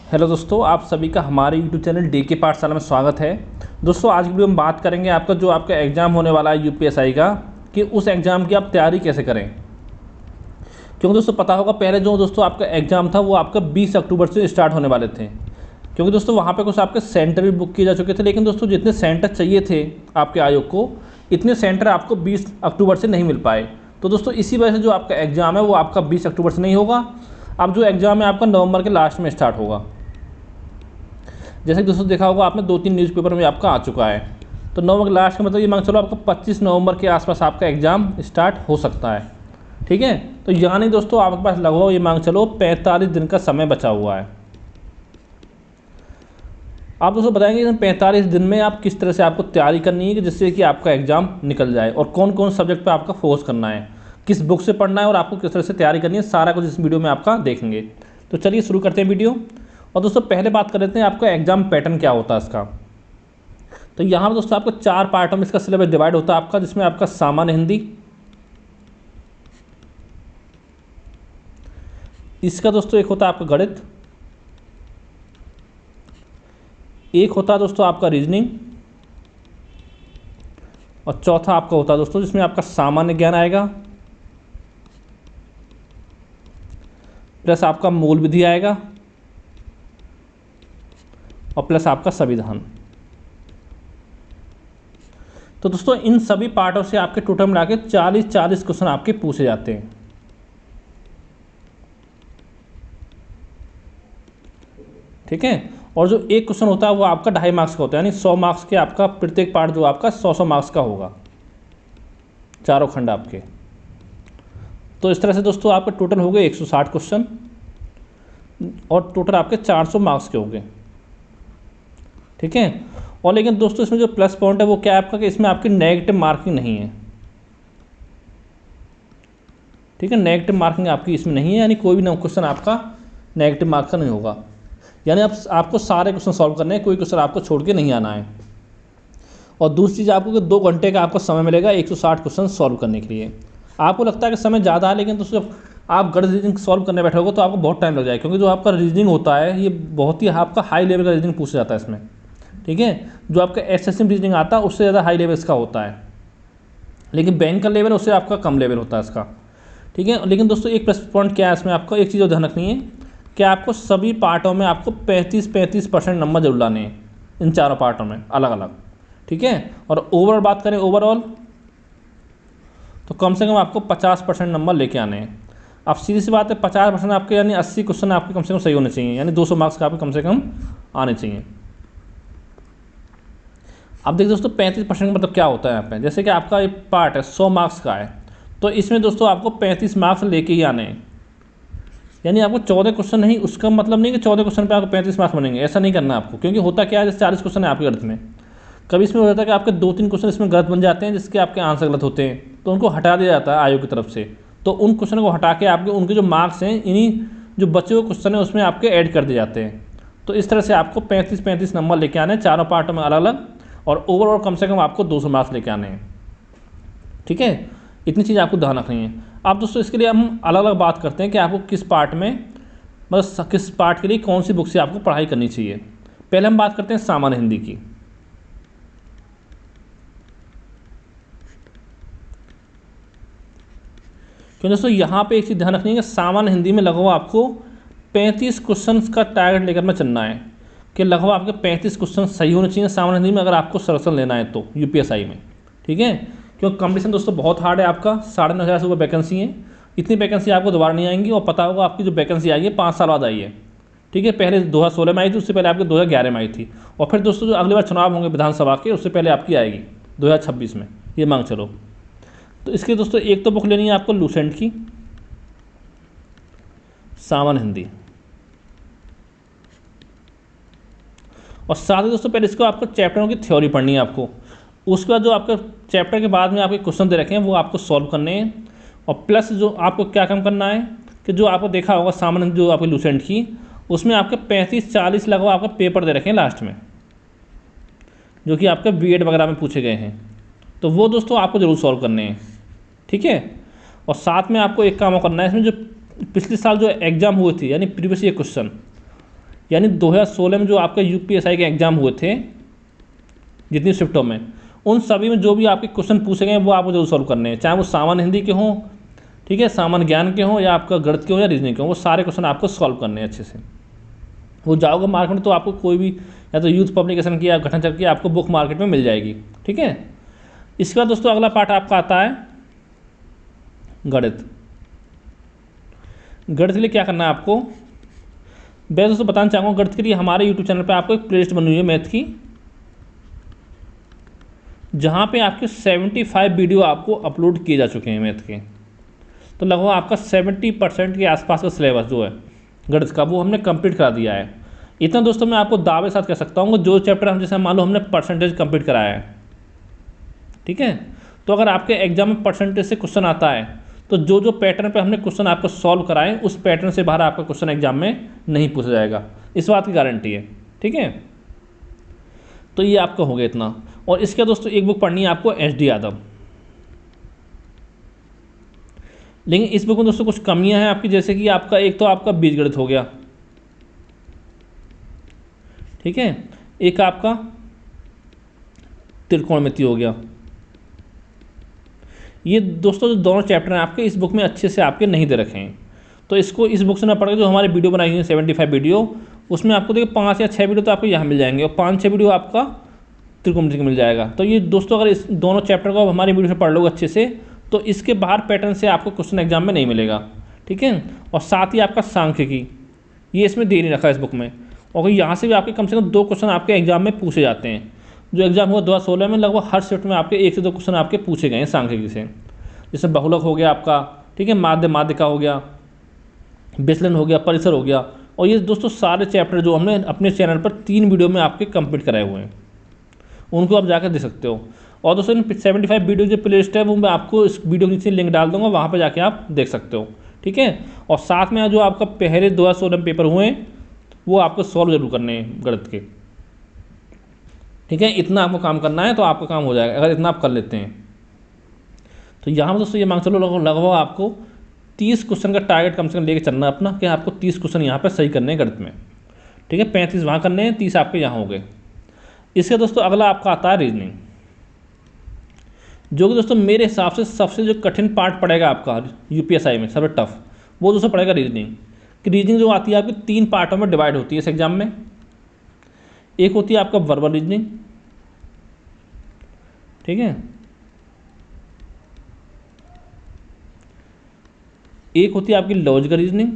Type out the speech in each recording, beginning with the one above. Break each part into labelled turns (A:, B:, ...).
A: Hello दोस्तों, आप सभी का हमारे यूट्यूब चैनल डे के पाठशाला में स्वागत है। दोस्तों आज की वीडियो में बात करेंगे आपका जो आपका एग्ज़ाम होने वाला है यूपीएसआई का, कि उस एग्ज़ाम की आप तैयारी कैसे करें। क्योंकि दोस्तों पता होगा पहले जो दोस्तों आपका एग्ज़ाम था वो आपका 20 अक्टूबर से स्टार्ट होने वाले थे। क्योंकि दोस्तों वहाँ पे कुछ आपके सेंटर भी बुक किए जा चुके थे, लेकिन दोस्तों जितने सेंटर चाहिए थे आपके आयोग को, इतने सेंटर आपको 20 अक्टूबर से नहीं मिल पाए। तो दोस्तों इसी वजह से जो आपका एग्ज़ाम है वो आपका 20 अक्टूबर से नहीं होगा। अब जो एग्ज़ाम है आपका नवंबर के लास्ट में स्टार्ट होगा। जैसे कि दोस्तों देखा होगा आपने 2-3 न्यूज़पेपर में आपका आ चुका है। तो नवंबर के लास्ट का मतलब ये मान चलो आपका 25 नवंबर के आसपास आपका एग्ज़ाम स्टार्ट हो सकता है। ठीक है, तो यानी दोस्तों आपके पास लगभग ये मांग चलो 45 दिन का समय बचा हुआ है। आप दोस्तों बताएंगे इन 45 दिन में आप किस तरह से आपको तैयारी करनी है कि जिससे कि आपका एग्ज़ाम निकल जाए, और कौन कौन सब्जेक्ट पे आपका फोकस करना है, किस बुक से पढ़ना है और आपको किस तरह से तैयारी करनी है, सारा कुछ इस वीडियो में आपका देखेंगे। तो चलिए शुरू करते हैं वीडियो। और दोस्तों पहले बात कर लेते हैं आपका एग्ज़ाम पैटर्न क्या होता है इसका। तो यहाँ पर दोस्तों आपको 4 पार्टों में इसका सिलेबस डिवाइड होता है आपका, जिसमें आपका सामान्य हिंदी, इसका दोस्तों एक होता है आपका गणित, एक होता है दोस्तों आपका रीजनिंग, और चौथा आपका होता है दोस्तों जिसमें आपका सामान्य ज्ञान आएगा, प्लस आपका मूल विधि आएगा, और प्लस आपका संविधान। तो दोस्तों इन सभी पार्टों से आपके टोटल मिला के 40 क्वेश्चन आपके पूछे जाते हैं। ठीक है, और जो एक क्वेश्चन होता है वो आपका 2.5 मार्क्स का होता है, यानी 100 मार्क्स के आपका प्रत्येक पार्ट जो आपका 100 मार्क्स का होगा, चारों खंड आपके। तो इस तरह से दोस्तों आपके टोटल हो गए 160 क्वेश्चन, और टोटल आपके 400 मार्क्स के हो गए। ठीक है, और लेकिन दोस्तों इसमें जो प्लस पॉइंट है वो क्या है आपका, कि इसमें आपकी नेगेटिव मार्किंग नहीं है। ठीक है, नेगेटिव मार्किंग आपकी इसमें नहीं है, यानी कोई भी क्वेश्चन आपका नेगेटिव मार्क्स का नहीं होगा। यानी आपको सारे क्वेश्चन सॉल्व करने हैं, कोई क्वेश्चन आपको छोड़ के नहीं आना है। और दूसरी चीज़ आपको 2 घंटे का आपको समय मिलेगा 160 क्वेश्चन सॉल्व करने के लिए। आपको लगता है कि समय ज़्यादा है, लेकिन दोस्तों जब आप गणित रीजनिंग सॉल्व करने बैठोगे तो आपको बहुत टाइम लग जाएगा, क्योंकि जो आपका रीजनिंग होता है ये बहुत ही आपका हाई लेवल का रीजनिंग पूछा जाता है इसमें। ठीक है, जो आपका एसएससी रीजनिंग आता है उससे ज़्यादा हाई लेवल इसका होता है, लेकिन बैंक का लेवल उससे आपका कम लेवल होता है इसका। ठीक है, लेकिन दोस्तों एक प्लस पॉइंट क्या है इसमें, आपको एक चीज़ और ध्यान रखनी है कि आपको सभी पार्टों में आपको 35% नंबर जरूर लाने हैं, इन चारों पार्टों में अलग अलग। ठीक है, और ओवरऑल बात करें ओवरऑल, तो कम से कम आपको 50% नंबर लेके आने हैं। अब सीधी सी बात है 50% आपके यानी 80 क्वेश्चन आपके कम से कम सही होने चाहिए, यानी 200 मार्क्स का आपके कम से कम आने चाहिए। अब देखिए दोस्तों 35% मतलब क्या होता है यहाँ पे, जैसे कि आपका ये पार्ट है 100 मार्क्स का है, तो इसमें दोस्तों आपको 35 मार्क्स लेके ही आने हैं। यानी आपको 14 क्वेश्चन नहीं, उसका मतलब नहीं कि 14 क्वेश्चन पे आपको 35 मार्क्स बनेंगे, ऐसा नहीं करना आपको। क्योंकि होता क्या है, जैसे 40 क्वेश्चन है आपके गणित में, कभी इसमें हो जाता है कि आपके 2-3 क्वेश्चन इसमें गलत बन जाते हैं, जिसके आपके आंसर गलत होते हैं, तो उनको हटा दिया जाता है आयोग की तरफ से। तो उन क्वेश्चन को हटा के आपके उनके जो मार्क्स हैं इन्हीं जो बचे हुए क्वेश्चन हैं उसमें आपके ऐड कर दिए जाते हैं। तो इस तरह से आपको 35 नंबर लेके आने हैं चारों पार्टों में अलग अलग, और ओवरऑल कम से कम आपको 200 मार्क्स लेके आने हैं। ठीक है, इतनी चीज़ आपको ध्यान रखनी है। अब दोस्तों इसके लिए हम अलग अलग बात करते हैं कि आपको किस पार्ट में, मतलब किस पार्ट के लिए कौन सी बुक से आपको पढ़ाई करनी चाहिए। पहले हम बात करते हैं सामान्य हिंदी की। क्योंकि दोस्तों यहाँ पे एक चीज़ ध्यान रखनी है कि सामान्य हिंदी में लगभग आपको 35 क्वेश्चन का टारगेट लेकर में चलना है, कि लगभग आपके 35 क्वेश्चन सही होने चाहिए सामान्य हिंदी में, अगर आपको सिलेक्शन लेना है तो यूपीएसआई में। ठीक है, क्योंकि कंपटीशन दोस्तों बहुत हार्ड है आपका, 9,500 से ऊपर वैकेंसी है। इतनी वैकेंसी आपको दोबारा नहीं आएंगी, और पता होगा आपकी जो वैकेंसी आई है 5 साल बाद आई है। ठीक है, पहले 2016 में आई थी, उससे पहले आपके 2011 में आई थी, और फिर दोस्तों जो अगली बार चुनाव होंगे विधानसभा के, उससे पहले आपकी आएगी 2026 में, ये मांग चलो। तो इसके दोस्तों एक तो बुक लेनी है आपको लूसेंट की सामान्य हिंदी, और साथ ही दोस्तों पहले इसको आपको चैप्टरों की थ्योरी पढ़नी है आपको। उसके बाद जो आपके चैप्टर के बाद में आपके क्वेश्चन दे रखे हैं वो आपको सॉल्व करने हैं। और प्लस जो आपको क्या काम करना है कि जो आपको देखा होगा सामान्य जो आपकी लूसेंट की, उसमें आपके 35-40 लगभग आपका पेपर दे रखे हैं लास्ट में, जो कि आपके बीएड वगैरह में पूछे गए हैं, तो वो दोस्तों आपको जरूर सॉल्व करने हैं। ठीक है, और साथ में आपको एक काम और करना है, इसमें जो पिछले साल जो एग्ज़ाम हुए थे यानी प्रीवियस ईयर क्वेश्चन, यानी 2016 में जो आपका यूपीएसआई के एग्ज़ाम हुए थे जितनी शिफ्टों में, उन सभी में जो भी आपके क्वेश्चन पूछे गए हैं वो आपको जरूर सॉल्व करने हैं, चाहे वो सामान्य हिंदी के हों, ठीक है, सामान्य ज्ञान के हों, या आपका गणित के हों, या रीजनिंग के हों, वो सारे क्वेश्चन आपको सॉल्व करने हैं अच्छे से। वो जाओगे मार्केट में तो आपको कोई भी, या तो यूथ पब्लिकेशन की या गठन चक्र की आपको बुक मार्केट में मिल जाएगी, ठीक है। इसके बाद दोस्तों अगला पार्ट आपका आता है गणित। गणित के लिए क्या करना है आपको, मैं दोस्तों बताना चाहूँगा, गणित के लिए हमारे यूट्यूब चैनल पर आपको एक प्लेलिस्ट बनी हुई है मैथ की, जहाँ पे आपके 75 वीडियो आपको अपलोड किए जा चुके हैं मैथ के। तो लगभग आपका 70% के आसपास का सिलेबस जो है गणित का वो हमने कंप्लीट करा दिया है। इतना दोस्तों मैं आपको दावे साथ कह सकता हूँ, जो चैप्टर हम जैसे मान लो हमने परसेंटेज कंप्लीट कराया है, ठीक है, तो अगर आपके एग्जाम में परसेंटेज से क्वेश्चन आता है तो जो जो पैटर्न पे हमने क्वेश्चन आपको सॉल्व कराए उस पैटर्न से बाहर आपका क्वेश्चन एग्जाम में नहीं पूछा जाएगा, इस बात की गारंटी है, ठीक है। तो ये आपका हो गया इतना। और इसके दोस्तों एक बुक पढ़नी है आपको एच.डी. यादव, लेकिन इस बुक में दोस्तों कुछ कमियां हैं आपकी, जैसे कि आपका एक तो आपका बीजगणित हो गया, ठीक है, एक आपका त्रिकोणमिति हो गया। ये दोस्तों जो दोनों चैप्टर हैं आपके इस बुक में अच्छे से आपके नहीं दे रखे हैं, तो इसको इस बुक से ना पढ़ के जो हमारी वीडियो बनाई हुई है 75 वीडियो, उसमें आपको देखिए 5 या 6 वीडियो तो आपको यहाँ मिल जाएंगे और 5-6 वीडियो आपका त्रिकोणमिति का मिल जाएगा। तो ये दोस्तों अगर इस दोनों चैप्टर को हमारी वीडियो से पढ़ लोगे अच्छे से तो इसके बाहर पैटर्न से आपको क्वेश्चन एग्जाम में नहीं मिलेगा, ठीक है। और साथ ही आपका सांख्यिकी ये इसमें दे नहीं रखा है इस बुक में, और यहाँ से भी आपके कम से कम 2 क्वेश्चन आपके एग्जाम में पूछे जाते हैं। जो एग्जाम हुआ 2016 में लगभग हर शिफ्ट में आपके 1 से 2 क्वेश्चन आपके पूछे गए हैं सांख्यिकी से, जैसे बहुलक हो गया आपका, ठीक है, माध्य माध्यिका हो गया, विचलन हो गया, परिसर हो गया। और ये दोस्तों सारे चैप्टर जो हमने अपने चैनल पर 3 वीडियो में आपके कंप्लीट कराए हुए हैं, उनको आप जाकर देख सकते हो। और दोस्तों इन 75 वीडियो जो प्ले लिस्ट है वो मैं आपको इस वीडियो के नीचे लिंक डाल दूंगा, वहाँ पर जाके आप देख सकते हो, ठीक है। और साथ में जो आपका पहले 2016 पेपर हुए हैं वो आपको सॉल्व जरूर करने हैं गणित के, ठीक है। इतना आपको काम करना है तो आपका काम हो जाएगा अगर इतना आप कर लेते हैं। तो यहाँ पर दोस्तों ये मांग चलो लगभग आपको 30 क्वेश्चन का टारगेट कम से कम लेके चलना अपना, कि आपको 30 क्वेश्चन यहाँ पर सही करने हैं गणित में, ठीक है। 35 वहाँ करने हैं, 30 आपके यहाँ हो गए। इसके दोस्तों अगला आपका आता है रीजनिंग, जो कि दोस्तों मेरे हिसाब से सबसे जो कठिन पार्ट पड़ेगा आपका यूपीएसआई में, सबसे टफ वो दोस्तों पड़ेगा रीजनिंग। कि रीजनिंग जो आती है आपकी 3 पार्टों में डिवाइड होती है इस एग्जाम में। एक होती है आपका वर्बल रीजनिंग, ठीक है, एक होती है आपकी लॉजिकल रीजनिंग,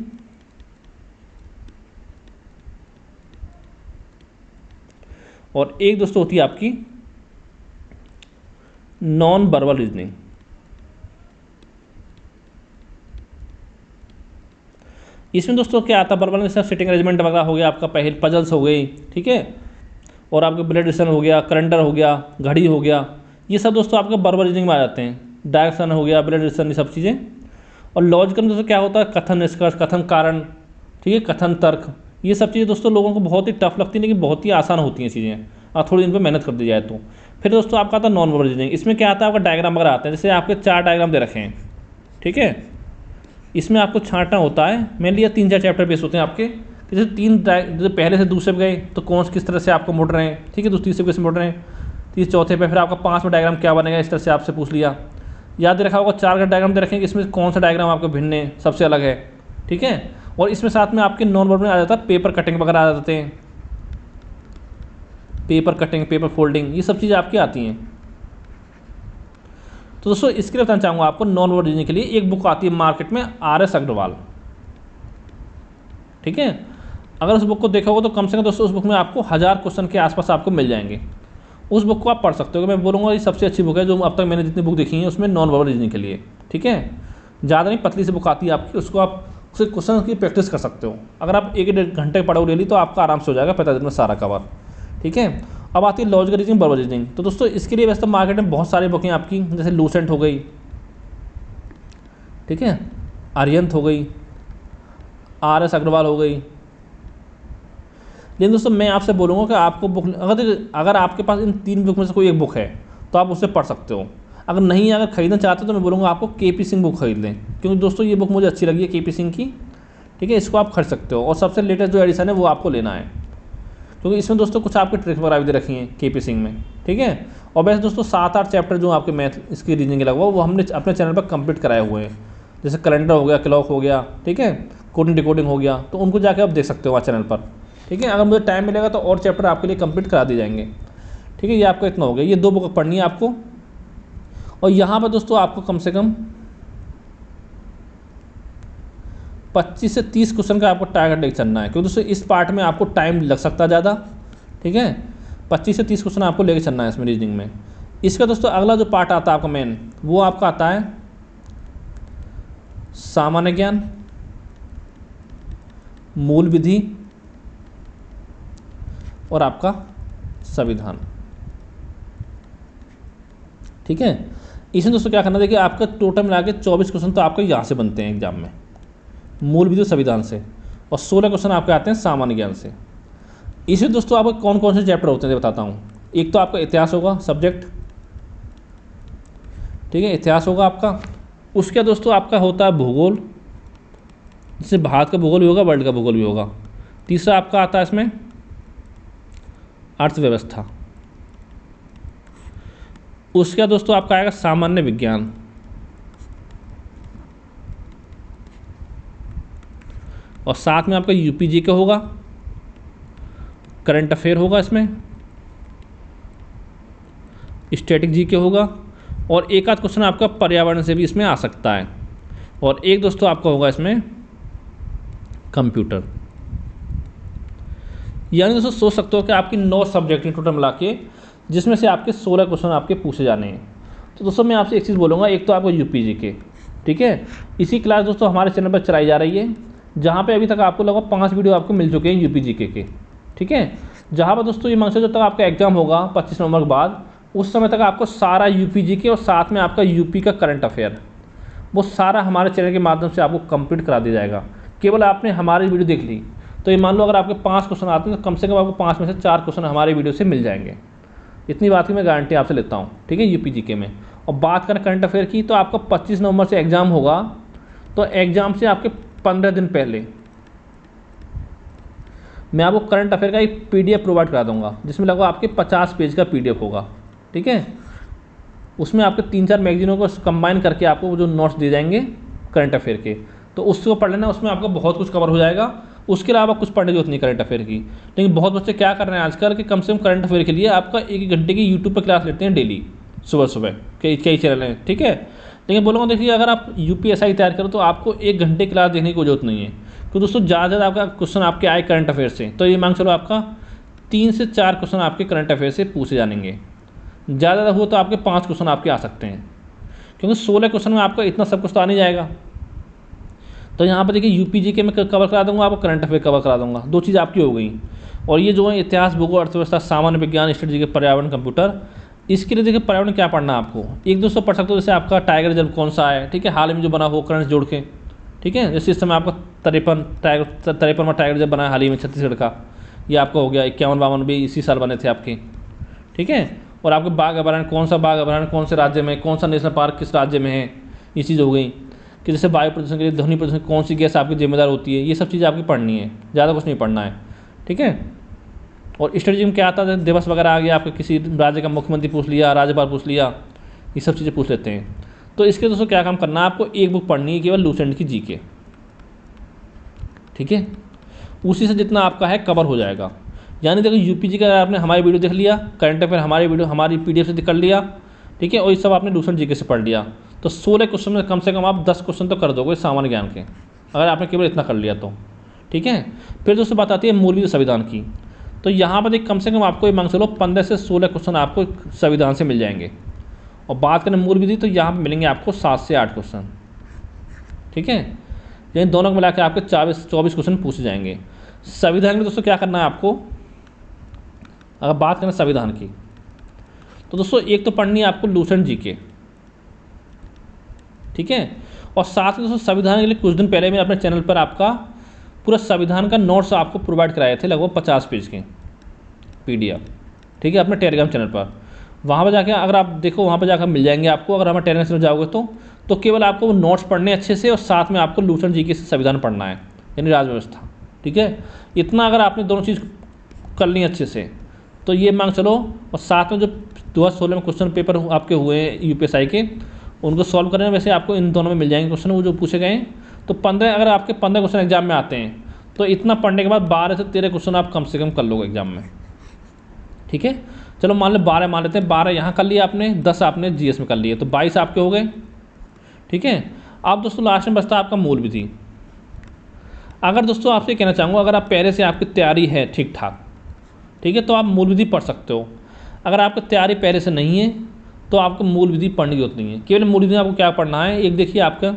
A: और एक दोस्तों होती है आपकी नॉन वर्बल रीजनिंग। इसमें दोस्तों क्या आता है, वर्बल में सब सिटिंग अरेंजमेंट वगैरह हो गया, आपका पहले पजल्स हो गई, ठीक है, और आपके ब्लड रिलेशन हो गया, कैलेंडर हो गया, घड़ी हो गया, ये सब दोस्तों आपके वर्बल रीजनिंग में आ जाते हैं। डायरेक्शन हो गया, ब्लड रिलेशन, ये सब चीज़ें। और लॉजिकल में दोस्तों क्या होता है, कथन निष्कर्ष, कथन कारण, ठीक है, कथन तर्क, ये सब चीज़ें दोस्तों लोगों को बहुत ही टफ लगती है लेकिन बहुत ही आसान होती हैं चीज़ें, और थोड़ी इन पर मेहनत कर दी जाए तो। फिर दोस्तों आपका आता है नॉन वर्बल रीजनिंग, इसमें क्या आता है आपका डायग्राम वगैरह आते हैं, जैसे आपके 4 डायग्राम दे रखे हैं, ठीक है, इसमें आपको छांटना होता है। मेनली 3-4 चैप्टर बेस होते हैं आपके, जैसे जैसे पहले से दूसरे पे गए तो कौन किस तरह से आपको मोड़ रहे हैं, ठीक है, तीसरे कैसे मोड़ रहे हैं, चौथे पे फिर आपका 5 में डायग्राम क्या बनेगा, इस तरह से आपसे पूछ लिया। याद रखा होगा 4 का डायग्राम दे रखें कि इसमें कौन सा डायग्राम आपके भिन्न है, सबसे अलग है, ठीक है। और इसमें साथ में आपके नॉन वर्बल में आ जाता है पेपर कटिंग वगैरह आ जाते हैं, पेपर कटिंग, पेपर फोल्डिंग, ये सब चीज़ें आपकी आती हैं। तो दोस्तों इसके लिए बताना चाहूँगा आपको नॉन वर्बल रीजनिंग के लिए एक बुक आती है मार्केट में, RS अग्रवाल, ठीक है। अगर उस बुक को देखा होगा तो कम से कम दोस्तों उस बुक में आपको 1000 क्वेश्चन के आसपास आपको मिल जाएंगे। उस बुक को आप पढ़ सकते हो, मैं बोलूँगा ये सबसे अच्छी बुक है जो अब तक मैंने जितनी बुक देखी है उसमें नॉन वर्बल रीजनिंग के लिए, ठीक है। ज़्यादा नहीं, पतली सी बुक आती है आपकी, उसको आप उससे क्वेश्चन की प्रैक्टिस कर सकते हो। अगर आप 1-1.5 घंटे पढ़ो डेली तो आपका आराम से हो जाएगा 45 दिन में सारा कवर, ठीक है। अब आती है लॉजिकल रीजनिंग, वर्बल रीजनिंग। तो दोस्तों इसके लिए वैसे तो मार्केट में बहुत सारी बुकें आपकी, जैसे लूसेंट हो गई, ठीक है, आर्यंत हो गई, RS अग्रवाल हो गई। लेकिन दोस्तों मैं आपसे बोलूँगा कि आपको बुक अगर आपके पास इन 3 बुक में से कोई एक बुक है तो आप उससे पढ़ सकते हो। अगर नहीं, अगर खरीदना चाहते हो तो मैं बोलूँगा आपको KP सिंह बुक खरीद लें, क्योंकि दोस्तों ये बुक मुझे अच्छी लगी है KP सिंह की, ठीक है, इसको आप खरीद सकते हो और सबसे लेटेस्ट जो एडिशन है वो आपको लेना है, क्योंकि इसमें दोस्तों कुछ आपकी ट्रिक्स वगैरह भी दे रखी हैं केपी सिंह में। ठीक है, और वैसे दोस्तों 7-8 चैप्टर जो आपके मैथ इसकी रीजनिंग के लगा वो हमने अपने चैनल पर कंप्लीट कराए हुए हैं, जैसे कैलेंडर हो गया, क्लॉक हो गया, ठीक है, कोडिंग डिकोडिंग हो गया, तो उनको जाके आप देख सकते हो वहाँ चैनल पर। ठीक है, अगर मुझे टाइम मिलेगा तो और चैप्टर आपके लिए कंप्लीट करा दिए जाएंगे। ठीक है, ये आपका इतना हो गया, ये 2 बुक पढ़नी है आपको। और यहाँ पर दोस्तों आपको कम से कम 25 से 30 क्वेश्चन का आपको टारगेट लेकर चलना है, क्योंकि दोस्तों इस पार्ट में आपको टाइम लग सकता है ज़्यादा। ठीक है, 25 से 30 क्वेश्चन आपको लेकर चलना है इसमें रीजनिंग में। इसका दोस्तों अगला जो पार्ट आता है आपका मेन, वो आपका आता है सामान्य ज्ञान, मूल विधि और आपका संविधान। ठीक है, इसमें दोस्तों क्या करना, देखिए आपका टोटल मिला के 24 क्वेश्चन तो आपके यहाँ से बनते हैं एग्जाम में, मूल विधि संविधान से, और 16 क्वेश्चन आपके आते हैं सामान्य ज्ञान से। इसमें दोस्तों आपको कौन कौन से चैप्टर होते हैं बताता हूँ। एक तो आपका इतिहास होगा सब्जेक्ट, ठीक है, इतिहास होगा आपका। उसके दोस्तों आपका होता है भूगोल, जिससे भारत का भूगोल भी होगा, वर्ल्ड का भूगोल भी होगा। तीसरा आपका आता है इसमें अर्थव्यवस्था। उसका दोस्तों आपका आएगा सामान्य विज्ञान। और साथ में आपका यूपी जी का होगा, करंट अफेयर होगा इसमें, स्टैटिक जी के होगा, और एक आध क्वेश्चन आपका पर्यावरण से भी इसमें आ सकता है, और एक दोस्तों आपका होगा इसमें कंप्यूटर। यानी दोस्तों सोच सकते हो कि आपकी 9 सब्जेक्ट हैं टोटल मिला के, जिसमें से आपके 16 क्वेश्चन आपके पूछे जाने हैं। तो दोस्तों मैं आपसे एक चीज़ बोलूँगा, एक तो आपको यूपी जी के, ठीक है, इसी क्लास दोस्तों हमारे चैनल पर चलाई जा रही है, जहाँ पे अभी तक आपको लगभग 5 वीडियो आपको मिल चुके हैं यूपी जी के। ठीक है, जहाँ पर दोस्तों ये मान से जब तक आपका एग्जाम होगा 25 नवंबर के बाद, उस समय तक आपको सारा यूपी जी के और साथ में आपका यूपी का करंट अफेयर वो सारा हमारे चैनल के माध्यम से आपको कंप्लीट करा दिया जाएगा। केवल आपने हमारी वीडियो देख ली तो ये मान लो अगर आपके 5 क्वेश्चन आते हैं तो कम से कम आपको 5 में से 4 क्वेश्चन हमारी वीडियो से मिल जाएंगे। इतनी बात की मैं गारंटी आपसे लेता हूँ। ठीक है, यूपी जी के में। और बात करें करंट अफेयर की, तो आपका 25 नवंबर से एग्ज़ाम होगा, तो एग्ज़ाम से आपके 15 दिन पहले मैं आपको करंट अफेयर का एक PDF प्रोवाइड करा दूंगा, जिसमें लगभग आपके 50 पेज का PDF होगा। ठीक है, उसमें आपके 3-4 मैगजीनों को कंबाइन करके आपको जो नोट्स दिए जाएंगे करंट अफेयर के, तो उसको पढ़ लेना, उसमें आपका बहुत कुछ कवर हो जाएगा। उसके अलावा कुछ पढ़ने की जरूरत नहीं करंट अफेयर की। लेकिन बहुत बच्चे क्या कर रहे हैं आजकल कि कम से कम करंट अफेयर के लिए आपका 1 घंटे की यूट्यूब पर क्लास लेते हैं डेली सुबह सुबह, कई चैनल हैं। ठीक है, लेकिन बोलूँगा देखिए अगर आप UPSI तैयार करो तो आपको 1 घंटे क्लास देखने की कोई जरूरत नहीं है, तो दोस्तों ज़्यादा आपका क्वेश्चन आपके आए करंट अफेयर से, तो ये मांग चलो आपका 3 से 4 क्वेश्चन आपके करंट अफेयर से पूछे जानेंगे। ज़्यादा हुआ तो आपके 5 क्वेश्चन आपके आ सकते हैं, क्योंकि 16 क्वेश्चन में आपका इतना सब कुछ तो आ नहीं जाएगा। तो यहाँ पर देखिए यूपी जी के मैं कवर करा दूंगा, आपको करंट अफेयर कवर करा दूंगा, 2 चीज़ आपकी हो गई। और ये जो है इतिहास, भूगोल, अर्थव्यवस्था, सामान्य विज्ञान, स्ट्रेटजी, पर्यावरण, कंप्यूटर, इसके लिए देखिए पर्यावरण क्या पढ़ना है आपको, 1-2 पढ़ सकते हो। जैसे आपका टाइगर रिजर्व कौन सा है, ठीक है, हाल में जो बना हो करंट जोड़ के। ठीक है, जैसे इस समय आपका 53वां टाइगर रिजर्व बना है हाल ही में छत्तीसगढ़ का, ये आपका हो गया। 51-52 भी इसी साल बने थे आपके। ठीक है, और आपके बाघ अभयारण्य, कौन सा बाघ अभयारण्य कौन से राज्य में, कौन सा नेशनल पार्क किस राज्य में है, ये चीज़ हो गई। कि जैसे वायु प्रदूषण के लिए ध्वनि प्रदूषण कौन सी गैस आपकी जिम्मेदार होती है, ये सब चीज़ें आपकी पढ़नी है, ज़्यादा कुछ नहीं पढ़ना है। ठीक है, और स्ट्रेटजी में क्या आता है, दिवस वगैरह आ गया, आपके किसी राज्य का मुख्यमंत्री पूछ लिया, राज्यपाल पूछ लिया, ये सब चीज़ें पूछ लेते हैं। तो इसके दोस्तों क्या काम करना है, आपको एक बुक पढ़नी है केवल लूसेंट की जीके। ठीक है, उसी से जितना आपका है कवर हो जाएगा। यानी देखो यूपी जी का आपने हमारी वीडियो देख लिया, करंट अफेयर हमारी वीडियो हमारी PDF से कर लिया, ठीक है, और ये सब आपने लूसेंट जीके से पढ़ लिया, तो 16 क्वेश्चन में कम से कम आप 10 क्वेश्चन तो कर दोगे सामान्य ज्ञान के, अगर आपने केवल इतना कर लिया तो। ठीक है, फिर दोस्तों बात आती है मूलभूत संविधान की। तो यहाँ पर कम से कम आपको ये मांग चलो 15 से 16 क्वेश्चन आपको संविधान से मिल जाएंगे। और बात करें मूल विधि, तो यहाँ पर मिलेंगे आपको 7 से 8 क्वेश्चन। ठीक है, यानी दोनों को मिला के आपके 24 क्वेश्चन पूछे जाएंगे। संविधान में दोस्तों क्या करना है आपको, अगर बात करें संविधान की, तो दोस्तों एक तो पढ़नी है आपको लूसेंट जीके। ठीक है, और साथ में दोस्तों संविधान के लिए कुछ दिन पहले मैंने अपने चैनल पर आपका पूरा संविधान का नोट्स आपको प्रोवाइड कराए थे, लगभग 50 पेज के PDF। ठीक है, अपने टेलीग्राम चैनल पर, वहाँ पर जाकर अगर आप देखो, वहाँ पर जाकर मिल जाएंगे आपको। अगर हमारे टेलीग्राम चैनल जाओगे तो केवल आपको वो नोट्स पढ़ने अच्छे से, और साथ में आपको लूसेंट जीके से संविधान पढ़ना है, यानी राज्य व्यवस्था। ठीक है, इतना अगर आपने दोनों चीज़ कर ली अच्छे से तो ये मांग चलो। और साथ में जो 2016 में क्वेश्चन पेपर आपके हुए हैं यूपीएसआई के, उनको सॉल्व करने में वैसे आपको इन दोनों में मिल जाएंगे क्वेश्चन वो जो पूछे गए हैं। तो 15 अगर आपके 15 क्वेश्चन एग्जाम में आते हैं तो इतना पढ़ने के बाद 12 से 13 क्वेश्चन आप कम से कम कर लोगे एग्जाम में। ठीक है, चलो मान लो 12 मान लेते हैं, 12 यहाँ कर लिए आपने, 10 आपने जीएस में कर लिए, तो 22 आपके हो गए। ठीक है, अब दोस्तों लास्ट में बचता है आपका मूल विधि। अगर दोस्तों आपसे कहना चाहूँगा, अगर आप पहले से आपकी तैयारी है ठीक ठाक, ठीक है, तो आप मूल विधि पढ़ सकते हो। अगर आपकी तैयारी पहले से नहीं है तो आपको मूल विधि पढ़ने की जरूरत नहीं है। केवल मूल विधि में आपको क्या पढ़ना है, एक देखिए आपका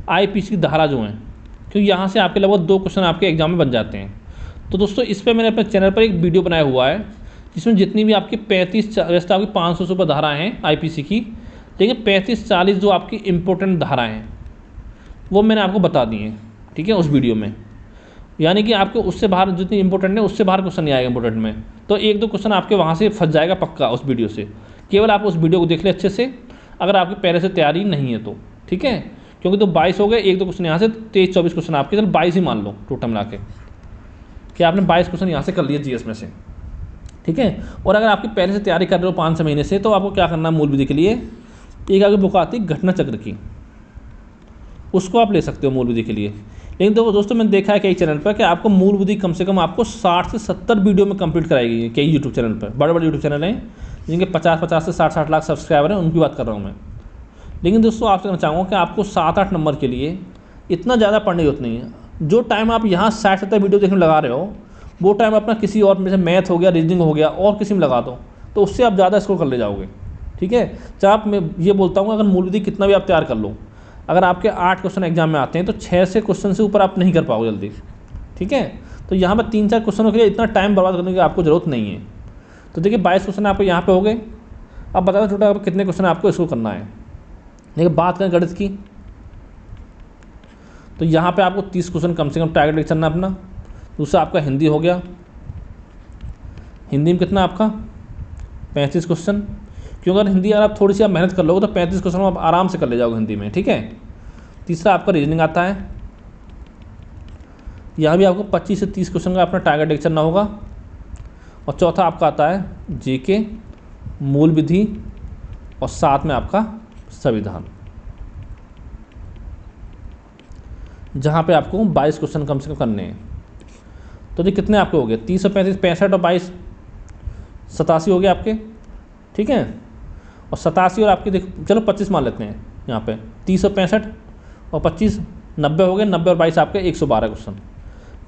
A: आईपीसी की धारा जो हैं, क्योंकि यहाँ से आपके लगभग 2 क्वेश्चन आपके एग्जाम में बन जाते हैं। तो दोस्तों इस पर मैंने अपने चैनल पर एक वीडियो बनाया हुआ है जिसमें जितनी भी आपकी 35 वैसे आपकी 500 से ऊपर धाराएँ हैं आईपीसी की, लेकिन 35-40 जो आपकी इंपॉर्टेंट धाराएँ हैं वो मैंने आपको बता दी हैं। ठीक है, उस वीडियो में, यानी कि आपको उससे बाहर जितनी इंपॉर्टेंट है उससे बाहर क्वेश्चन नहीं आएगा इंपॉर्टेंट में, तो 1-2 क्वेश्चन आपके वहाँ से फंस जाएगा पक्का उस वीडियो से। केवल आप उस वीडियो को देख ले अच्छे से, अगर आपकी पहले से तैयारी नहीं है तो। ठीक है, क्योंकि तो 22 हो गए, 1-2 क्वेश्चन यहाँ से, 23-24 क्वेश्चन आपके, चल 22 ही मान लो टोटल मिला के कि आपने 22 क्वेश्चन यहाँ से कर लिए जीएस में से। ठीक है, और अगर आपकी पहले से तैयारी कर रहे हो 5-6 महीने से, तो आपको क्या करना है मूल विधि के लिए, एक आगे बुक आती है घटना चक्र की, उसको आप ले सकते हो मूल विधि के लिए। लेकिन तो दोस्तों मैंने देखा है कई चैनल पर कि आपको मूल विधि कम से कम आपको 60 से 70 वीडियो में कंप्लीट कराई गई है कई यूट्यूब चैनल पर, बड़े बड़े यूट्यूब चैनल हैं जिनके 50 से 60 लाख सब्सक्राइबर हैं, उनकी बात कर रहा हूँ मैं। लेकिन दोस्तों आपसे कहना चाहूँगा कि आपको 7-8 नंबर के लिए इतना ज़्यादा पढ़ने की जरूरत नहीं है। जो टाइम आप यहाँ 60-70 वीडियो देखने में लगा रहे हो, वो टाइम अपना किसी और, जैसे मैथ हो गया, रीजनिंग हो गया, और किसी में लगा दो, तो उससे आप ज़्यादा स्कोर कर ले जाओगे। ठीक है, चाहे आप, मैं ये बोलता हूँ अगर मूल विधि कितना भी आप तैयार कर लो, अगर आपके 8 क्वेश्चन एग्जाम में आते हैं तो 6 से क्वेश्चन से ऊपर आप नहीं कर पाओगे जल्दी। ठीक है, तो यहाँ पर 3-4 क्वेश्चनों के लिए इतना टाइम बर्बाद करने की आपको ज़रूरत नहीं है। तो देखिए 22 क्वेश्चन आपको यहाँ पे हो गए। अब बता दो छोटा कितने क्वेश्चन आपको इसको करना है। देखिए बात करें गणित की, तो यहाँ पे आपको 30 क्वेश्चन कम से कम टारगेट लेके चलना अपना। दूसरा आपका हिंदी हो गया, हिंदी में कितना आपका 35 क्वेश्चन, क्योंकि अगर हिंदी अगर आप थोड़ी सी आप मेहनत कर लोगे तो 35 क्वेश्चन आप आराम से कर ले जाओगे हिंदी में। ठीक है, तीसरा आपका रीजनिंग आता है, यहाँ भी आपको 25 से 30 क्वेश्चन का अपना टारगेट लेके चलना होगा। और चौथा आपका आता है जीके, मूल विधि, और साथ में आपका संविधान, जहाँ पे आपको 22 क्वेश्चन कम से कम करने हैं। तो ये कितने आपके हो गए, 30 और 35, 65 और 22, 87 हो गए आपके। ठीक है, और 87 और आपके देख, चलो 25 मान लेते हैं यहाँ पे, 30 और 65 और 25, 90 हो गए। 90 और 22 आपके 112 क्वेश्चन।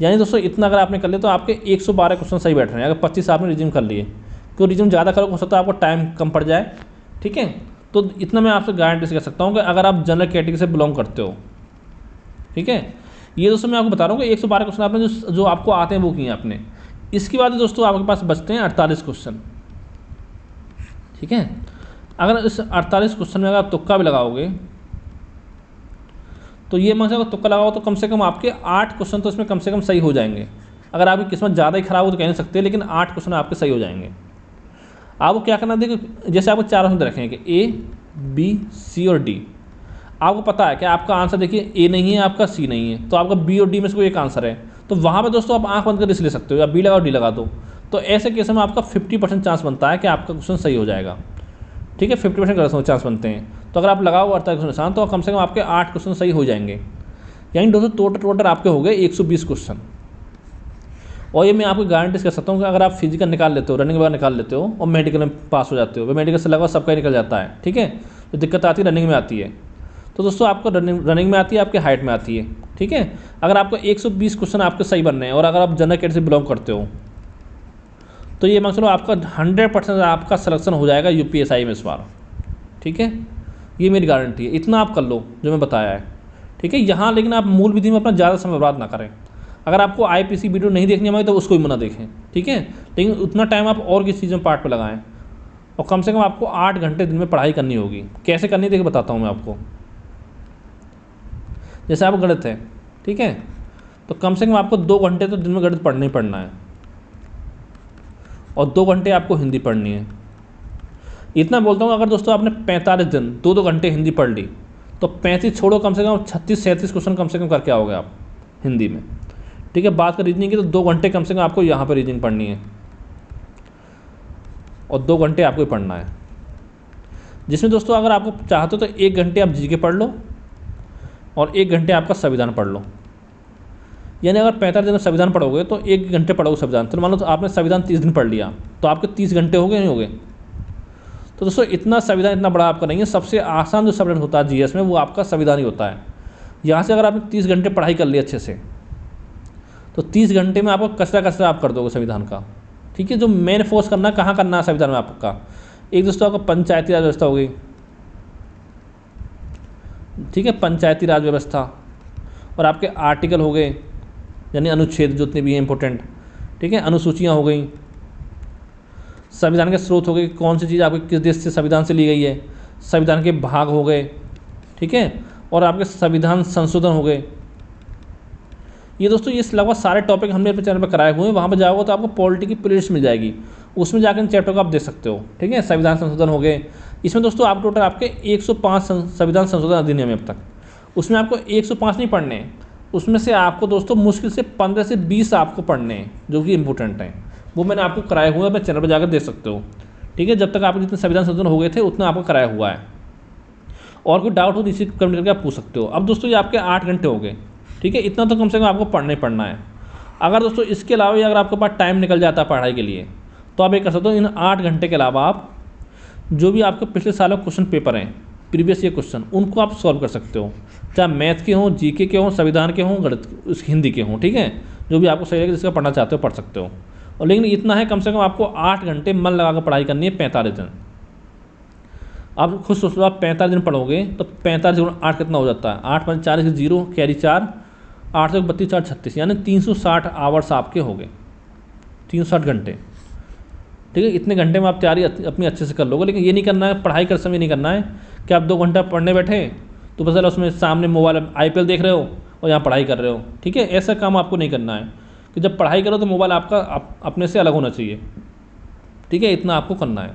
A: यानी दोस्तों इतना अगर आपने कर लिया तो आपके 112 क्वेश्चन सही बैठ रहे हैं। अगर 25 आपने रिज्यूम कर लिए, क्योंकि रिज्यूम ज़्यादा करोगे हो सकता है आपको टाइम कम पड़ जाए। ठीक है, तो इतना मैं आपसे गारंटी से कह सकता हूँ कि अगर आप जनरल कैटेगरी से बिलोंग करते हो, ठीक है, ये दोस्तों मैं आपको बता रहा हूँ कि 112 क्वेश्चन आपने जो आपको आते हैं वो किए आपने। इसके बाद दोस्तों आपके पास बचते हैं 48 क्वेश्चन। ठीक है, अगर इस 48 क्वेश्चन में अगर आप तुक्का भी लगाओगे तो ये मान अगर तुक्का लगाओ तो कम से कम आपके 8 क्वेश्चन तो इसमें कम से कम सही हो जाएंगे। अगर आपकी किस्मत ज़्यादा ही खराब हो तो कह नहीं सकते, लेकिन 8 क्वेश्चन आपके सही हो जाएंगे। आपको क्या करना, देखिए जैसे आपको 4 ऑप्शन रखें कि ए, बी, सी और डी। आपको पता है कि आपका आंसर देखिए ए नहीं है, आपका सी नहीं है, तो आपका बी और डी में से कोई एक आंसर है। तो वहाँ पर दोस्तों आप आँख बंद कर रिस्क ले सकते हो, या बी लगाओ डी लगा दो। तो ऐसे केस में आपका 50% चांस बनता है कि आपका क्वेश्चन सही हो जाएगा। ठीक है, 50% गलत चांस बनते हैं। तो अगर आप लगाओ 48 क्वेश्चन निशान तो कम से कम आपके 8 क्वेश्चन सही हो जाएंगे। यानी दोस्तों टोटल आपके हो गए 120 क्वेश्चन। और ये मैं आपको गारंटी कर सकता हूँ कि अगर आप फिजिकल निकाल लेते हो, रनिंग वगैरह निकाल लेते हो और मेडिकल में पास हो जाते हो, मेडिकल से लगा सबका ही निकल जाता है। ठीक है, तो दिक्कत आती है रनिंग में आती है। तो दोस्तों आपको रनिंग में आती है, आपके हाइट में आती है। ठीक है, अगर आपको 120 क्वेश्चन आपके सही बनने हैं और अगर आप जनरल कैटेगरी से बिलोंग करते हो तो ये मान चलो आपका 100% आपका सिलेक्शन हो जाएगा यूपीएसआई में इस बार। ठीक है, ये मेरी गारंटी है। इतना आप कर लो जो मैं बताया है। ठीक है, यहाँ लेकिन आप मूल विधि में अपना ज़्यादा समय बर्बाद ना करें। अगर आपको आईपीसी वीडियो नहीं देखनी हमारी तो उसको भी मना देखें। ठीक है, लेकिन उतना टाइम आप और किसी चीज़ में पार्ट पर लगाएं, और कम से कम आपको 8 घंटे दिन में पढ़ाई करनी होगी। कैसे करनी देखिए बताता हूँ मैं आपको। जैसे आप गणित है, ठीक है, तो कम से कम आपको 2 घंटे तो दिन में गणित पढ़ना ही पढ़ना है, और 2 घंटे आपको हिंदी पढ़नी है। इतना बोलता हूँ, अगर दोस्तों आपने 45 दिन 2-2 घंटे हिंदी पढ़ ली तो 35 छोड़ो, कम से कम 36-37 क्वेश्चन कम से कम करके आओगे आप हिंदी में। ठीक है, बात कर रीजनिंग की तो 2 घंटे कम से कम आपको यहाँ पर रीजनिंग पढ़नी है और 2 घंटे आपको ही पढ़ना है, जिसमें दोस्तों अगर आपको चाहते हो तो 1 घंटे आप जीके पढ़ लो और 1 घंटे आपका संविधान पढ़ लो। यानी अगर 45 दिन में संविधान पढ़ोगे तो 1 घंटे पढ़ोगे संविधान, तो मान लो तो आपने संविधान 30 दिन पढ़ लिया तो आपके 30 घंटे हो गए नहीं हो गए। तो दोस्तों इतना संविधान इतना बड़ा आपका नहीं है, सबसे आसान जो सब्जेक्ट होता है जीएस में वो आपका संविधान ही होता है। यहाँ से अगर आपने 30 घंटे पढ़ाई कर ली अच्छे से तो 30 घंटे में आपको कचरा आप कर दोगे संविधान का। ठीक है, जो मेन फोर्स करना है कहाँ करना है संविधान में आपका, एक दोस्तों आपका पंचायती राज व्यवस्था हो गई। ठीक है, पंचायती राज व्यवस्था और आपके आर्टिकल हो गए यानी अनुच्छेद जितने भी हैं इंपॉर्टेंट। ठीक है, अनुसूचियाँ हो गई, संविधान के स्रोत हो गए, कौन सी चीज़ आपके किस देश से संविधान से ली गई है, संविधान के भाग हो गए। ठीक है, और आपके संविधान संशोधन हो गए। ये दोस्तों ये लगभग सारे टॉपिक हमने अपने चैनल पर कराए हुए हैं, वहाँ पर जाओगे तो आपको पॉलिटी की प्लेलिस्ट मिल जाएगी, उसमें जाकर इन चैप्टर को आप देख सकते हो। ठीक है, संविधान संशोधन हो गए, इसमें दोस्तों आप टोटल आपके 105 संविधान संशोधन अधिनियम है अब तक, उसमें आपको 105 नहीं पढ़ने हैं, उसमें से आपको दोस्तों मुश्किल से 15 से 20 आपको पढ़ने हैं जो कि इंपॉर्टेंट हैं, वो मैंने आपको कराए हुए हैं, अपने चैनल पर जाकर देख सकते हो। ठीक है, जब तक आपके जितने संविधान संशोधन हो गए थे उतना आपको कराया हुआ है। और कोई डाउट हो तो इसी कमेंट करके आप पूछ सकते हो। अब दोस्तों ये आपके 8 घंटे हो गए। ठीक है, इतना तो कम से कम आपको पढ़ना ही पढ़ना है। अगर दोस्तों इसके अलावा अगर आपके पास टाइम निकल जाता है पढ़ाई के लिए तो आप ये कर सकते हो, इन 8 घंटे के अलावा आप जो भी आपके पिछले सालों क्वेश्चन पेपर हैं, प्रीवियस ईयर क्वेश्चन, उनको आप सॉल्व कर सकते हो, चाहे मैथ के हों, जीके के हों, संविधान के हों, गणित हिंदी के हों। ठीक है, जो भी आपको सही लगे जिसका पढ़ना चाहते हो पढ़ सकते हो। और लेकिन इतना है, कम से कम आपको 8 घंटे मन लगा कर पढ़ाई करनी है 45 दिन। आप खुद सोच लो, आप 45 दिन पढ़ोगे तो 45 गुणा 8 कितना हो जाता है, 8 5 40 0 कैरी 4, 8 से 32 4 36, यानी 360 आवर्स आपके हो गए, 360 घंटे। ठीक है, इतने घंटे में आप तैयारी अपनी अच्छे से कर लोगे। लेकिन ये नहीं करना है, पढ़ाई कर समय नहीं करना है कि आप 2 घंटा पढ़ने बैठे तो बस उसमें सामने मोबाइल IPL देख रहे हो और यहाँ पढ़ाई कर रहे हो। ठीक है, ऐसा काम आपको नहीं करना है कि जब पढ़ाई करो तो मोबाइल आपका अपने से अलग होना चाहिए। ठीक है, इतना आपको करना है।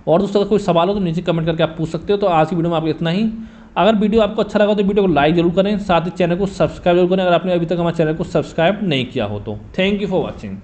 A: और दोस्तों अगर कोई सवाल हो तो नीचे कमेंट करके आप पूछ सकते हो। तो आज की वीडियो में आपको इतना ही। अगर वीडियो आपको अच्छा लगा तो वीडियो को लाइक जरूर करें, साथ ही चैनल को सब्सक्राइब जरूर करें अगर आपने अभी तक हमारे चैनल को सब्सक्राइब नहीं किया हो तो। Thank you for watching.